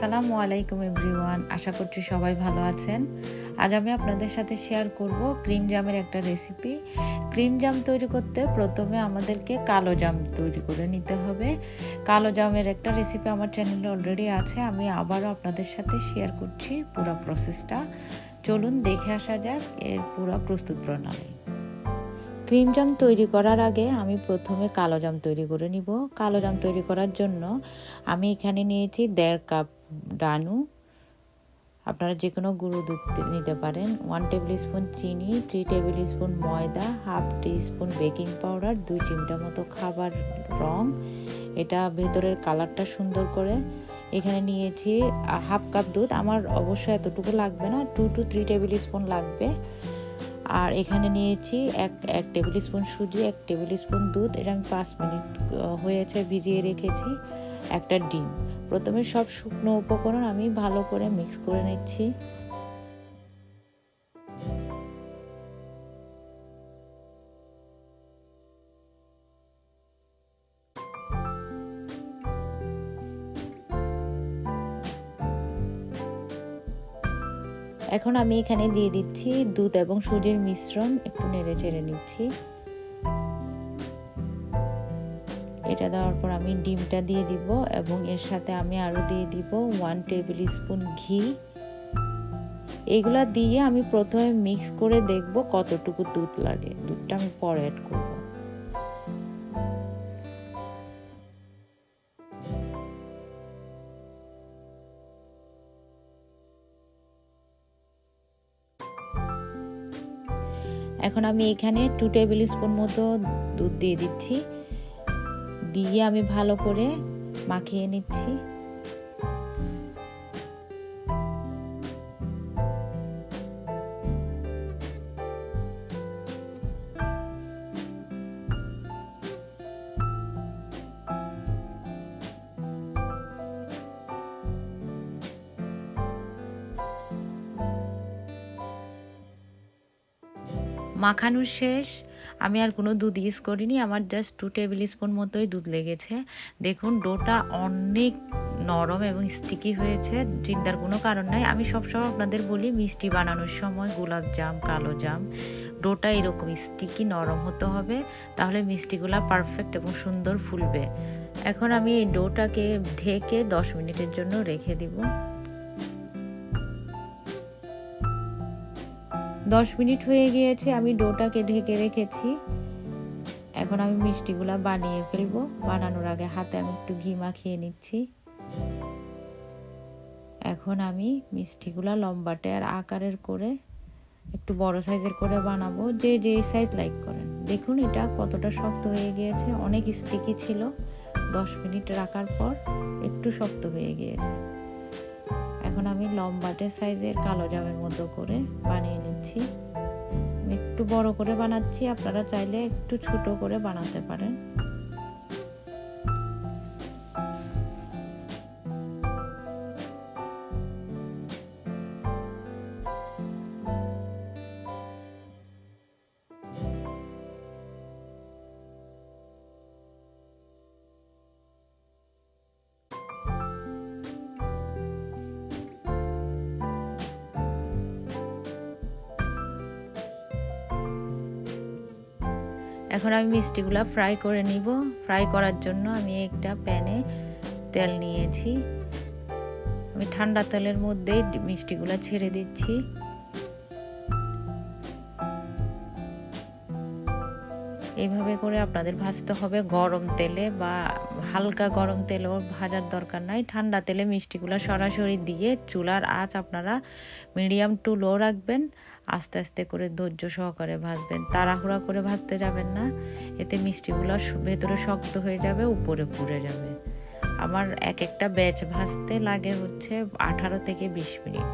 আসসালামু আলাইকুম এভরিওয়ান, আশা করছি সবাই ভালো আছেন। আজ আমি আপনাদের সাথে শেয়ার করব ক্রিম জামের একটা রেসিপি। ক্রিম জাম তৈরি করতে প্রথমে আমাদেরকে কালো জাম তৈরি করে নিতে হবে। কালো জামের একটা রেসিপি আমার চ্যানেলে অলরেডি আছে, আমি আবারও আপনাদের সাথে শেয়ার করছি পুরো প্রসেসটা। চলুন দেখে আসা যাক এর পুরো প্রস্তুত প্রণালী। ক্রিম জাম তৈরি করার আগে আমি প্রথমে কালো জাম তৈরি করে নিব। কালো জাম তৈরি করার জন্য আমি এখানে নিয়েছি 1.5 কাপ ডানু। আপনারা যে কোনো গুঁড়ো দুধ নিতে পারেন। 1 টেবিল স্পুন চিনি, 3 টেবিল স্পুন ময়দা, হাফ টি স্পুন বেকিং পাউডার, 2 চিমটা মতো খাবার রং, এটা ভেতরের কালারটা সুন্দর করে। এখানে নিয়েছি হাফ কাপ দুধ, আমার অবশ্যই এতটুকু লাগবে না, 2 to 3 টেবিল স্পুন লাগবে। আর এখানে নিয়েছি এক টেবিল স্পুন সুজি, 1 টেবিল স্পুন দুধ, এটা আমি 5 মিনিট হয়েছে ভিজিয়ে রেখেছি। একটা ডিম। প্রথমে সব শুকনো উপকরণ আমি ভালো করে মিক্স করে নিচ্ছি। এখন আমি এখানে দিয়ে দিচ্ছি দুধ এবং সুজির মিশ্রণ, একটু নেড়ে চেড়ে নিচ্ছি। এটা দেওয়ার পর আমি ডিমটা দিয়ে দিব এবং এর সাথে আমি আরও দিয়ে দিব 1 টেবিল স্পুন ঘি। এইগুলা দিয়ে আমি প্রথমে মিক্স করে দেখব কতটুকু দুধ লাগে, দুধটা আমি পরে অ্যাড করব। এখন আমি এখানে 2 টেবিল স্পুন মতো দুধ দিয়ে দিচ্ছি, দিয়ে আমি ভালো করে মাখিয়ে নিচ্ছি। মাখানো শেষ, আমি আর কোনো দুধ ইউজ করিনি, আমার জাস্ট 2 টেবিল স্পুন মতোই দুধ লেগেছে। দেখুন ডোটা অনেক নরম এবং স্টিকি হয়েছে, চিন্তার কোনো কারণ নাই। আমি সবসময় আপনাদের বলি মিষ্টি বানানোর সময় গোলাপ জাম, কালো জাম, ডোটা এরকম স্টিকি নরম হতে হবে, তাহলে মিষ্টিগুলা পারফেক্ট এবং সুন্দর ফুলবে। এখন আমি এই ডোটাকে ঢেকে 10 মিনিটের জন্য রেখে দিব। 10 মিনিট হয়ে গিয়েছে, আমি ডোটাকে ঢেকে রেখেছি। এখন আমি মিষ্টিগুলা বানিয়ে ফেলবো। বানানোর আগে হাতে আমি একটু ঘি মাখিয়ে নিচ্ছি। এখন আমি মিষ্টিগুলা লম্বাটে আর আকারের করে একটু বড় সাইজের করে বানাবো, যে যে সাইজ লাইক করেন। দেখুন এটা কতটা শক্ত হয়ে গিয়েছে, অনেক স্টিকি ছিল। 10 মিনিট রাখার পর একটু শক্ত হয়ে গিয়েছে। এখন আমি লম্বাটে সাইজের কালো জামের মতো করে বানিয়ে নিচ্ছি। একটু বড় করে বানাচ্ছি, আপনারা চাইলে একটু ছোট করে বানাতে পারেন। এখন আমি মিষ্টিগুলা ফ্রাই করে নিব। ফ্রাই করার জন্য আমি একটা প্যানে তেল নিয়েছি, আমি ঠান্ডা তেলের মধ্যেই মিষ্টিগুলা ছেড়ে দিচ্ছি। এইভাবে করে আপনাদের ভাজতে হবে গরম তেলে, বা হালকা গরম তেলেও ভাজার দরকার নাই। ঠান্ডা তেলে মিষ্টিগুলো সরাসরি দিয়ে চুলার আঁচ আপনারা মিডিয়াম টু লো রাখবেন। আস্তে আস্তে করে ধৈর্য সহকারে ভাজবেন, তাড়াহুড়া করে ভাজতে যাবেন না, এতে মিষ্টিগুলো ভেতরে শক্ত হয়ে যাবে, উপরে পুড়ে যাবে। আমার এক একটা ব্যাচ ভাজতে লাগে হচ্ছে 18 থেকে 20 মিনিট।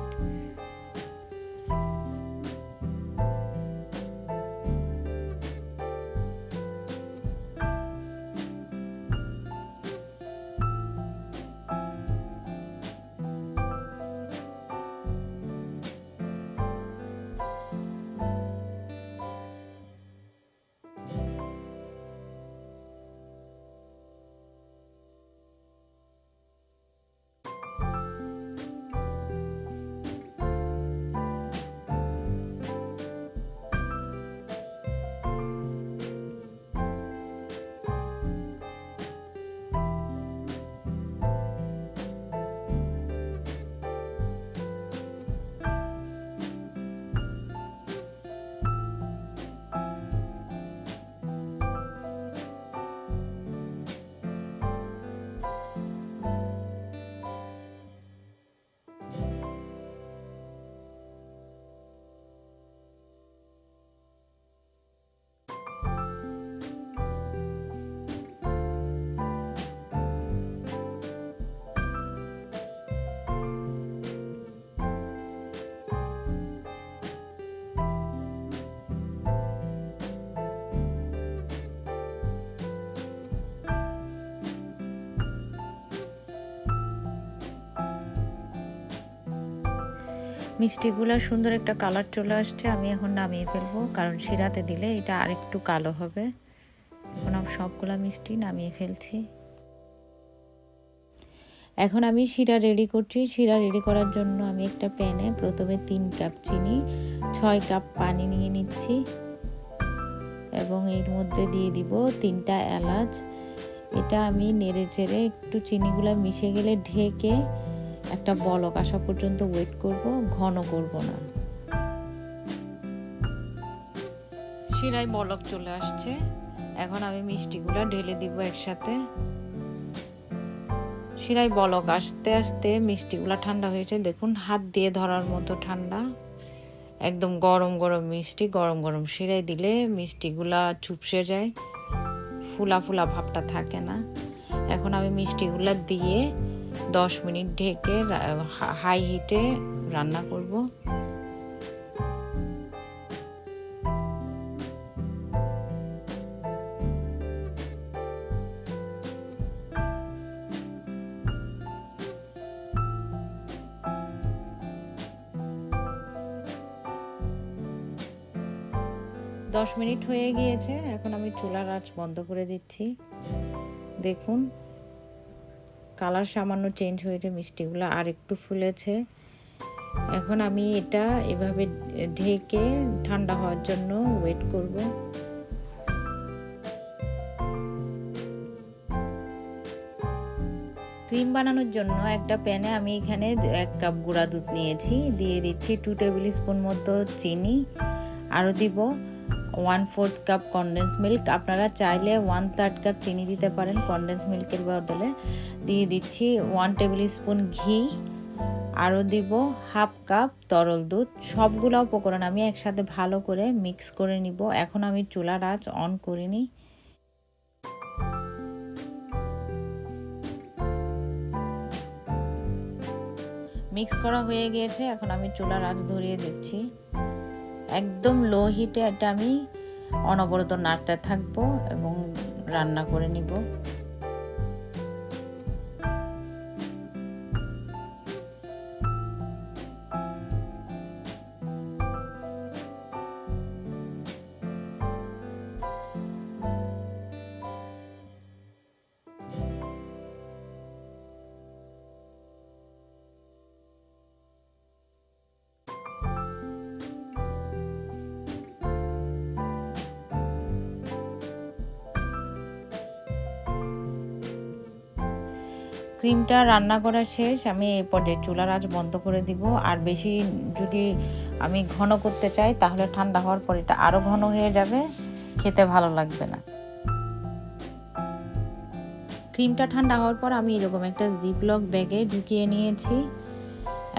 মিষ্টিগুলো সুন্দর একটা কালার চলে আসছে। আমি এখন নামিয়ে ফেলবো, কারণ শিরাতে দিলে এটা আরেকটু কালো হবে। এখন আমি সবগুলা মিষ্টি নামিয়ে ফেলছি। এখন আমি শিরা রেডি করছি। শিরা রেডি করার জন্য আমি একটা প্যানে প্রথমে 3 কাপ চিনি, 6 কাপ পানি নিয়ে নিচ্ছি এবং এর মধ্যে দিয়ে দিব 3টা এলাচ। এটা আমি নেড়ে চেড়ে একটু চিনিগুলো মিশে গেলে ঢেকে একটা বলক আসা পর্যন্ত ওয়েট করব, ঘন করব না। শিরায় বলক চলে আসছে, এখন আমি মিষ্টিগুলো ঢেলে দিব একসাথে। শিরায় বলক আস্তে আস্তে মিষ্টিগুলো ঠান্ডা হয়েছে, দেখুন হাত দিয়ে ধরার মতো ঠান্ডা। একদম গরম গরম মিষ্টি, গরম গরম শিরায় দিলে মিষ্টিগুলা চুপসে যায়, ফুলা ফুলা ভাবটা থাকে না। এখন আমি মিষ্টিগুলা দিয়ে 10 মিনিট ঢেকে হাই হিটে রান্না করব। দশ মিনিট হয়ে গিয়েছে, এখন আমি চুলার আঁচ বন্ধ করে দিচ্ছি। দেখুন কালার সামান্য চেঞ্জ হয়েছে, মিষ্টিগুলো আর একটু ফুলেছে। এখন আমি এটা এভাবে ঢেকে ঠান্ডা হওয়ার জন্য ওয়েট করব। ক্রিম বানানোর জন্য একটা প্যানে আমি এখানে 1 কাপ গুঁড়া দুধ নিয়েছি, দিয়ে দিচ্ছি 2 টেবিল স্পুন মতো চিনি, আরও দিব 1/4 কাপ কনডেন্স মিল্ক। আপনারা চাইলে 1/3 কাপ চিনি দিতে পারেন কনডেন্স মিল্কের বদলে। দিয়ে দিচ্ছি 1 টেবিল স্পুন ঘি, আরও দিব 1/2 কাপ তরল দুধ। সবগুলো উপকরণ আমি একসাথে ভালো করে মিক্স করে নিব। এখন আমি চুলার আঁচ অন করিনি। মিক্স করা হয়ে গিয়েছে, এখন আমি চুলার আঁচ ধরিয়ে দিচ্ছি। একদম লো হিটে এটা আমি অনবরত নাড়তে থাকবো এবং রান্না করে নিব। ক্রিমটা রান্না করা শেষ, আমি এই পর্যায়ে চুলার আঁচ বন্ধ করে দিব। আর বেশি যদি আমি ঘন করতে চাই তাহলে ঠান্ডা হওয়ার পর এটা আরও ঘন হয়ে যাবে, খেতে ভালো লাগবে না। ক্রিমটা ঠান্ডা হওয়ার পর আমি এরকম একটা জিপলক ব্যাগে ঢুকিয়ে নিয়েছি।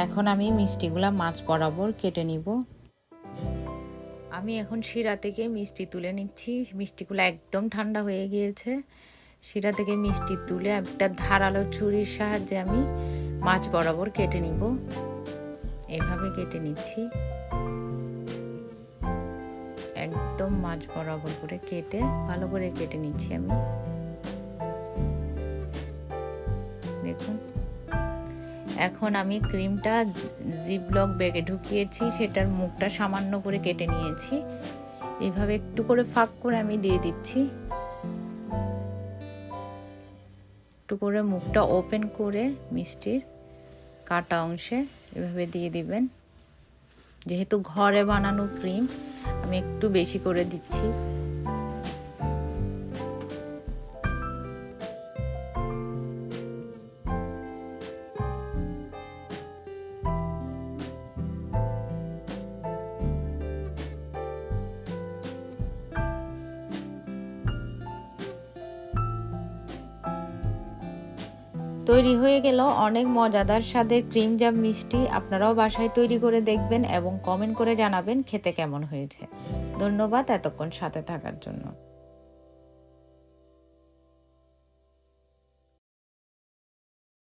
এখন আমি মিষ্টিগুলা মাছ বরাবর কেটে নিব। আমি এখন শিরা থেকে মিষ্টি তুলে নিচ্ছি। মিষ্টিগুলো একদম ঠান্ডা হয়ে গিয়েছে। শিরা থেকে মিষ্টি তুলে একটা ধারালো ছুরির সাহায্যে আমি মাছ বরাবর কেটে নিব। এভাবে কেটে নিচ্ছি, একদম মাছ বরাবর করে কেটে ভালো করে কেটে নিচ্ছি আমি। দেখুন এখন আমি ক্রিমটা জিপলক ব্যাগে ঢুকিয়েছি, সেটার মুখটা সামান্য করে কেটে নিয়েছি। এইভাবে একটু করে ফাঁক করে আমি দিয়ে দিচ্ছি। একটু করে মুখটা ওপেন করে মিষ্টির কাটা অংশে এভাবে দিয়ে দিবেন। যেহেতু ঘরে বানানো ক্রিম আমি একটু বেশি করে দিচ্ছি। তৈরি হয়ে গেল অনেক মজাদার স্বাদের ক্রিম জাম মিষ্টি। আপনারাও বাসায় তৈরি করে দেখবেন এবং কমেন্ট করে জানাবেন খেতে কেমন হয়েছে। ধন্যবাদ এতক্ষণ সাথে থাকার জন্য।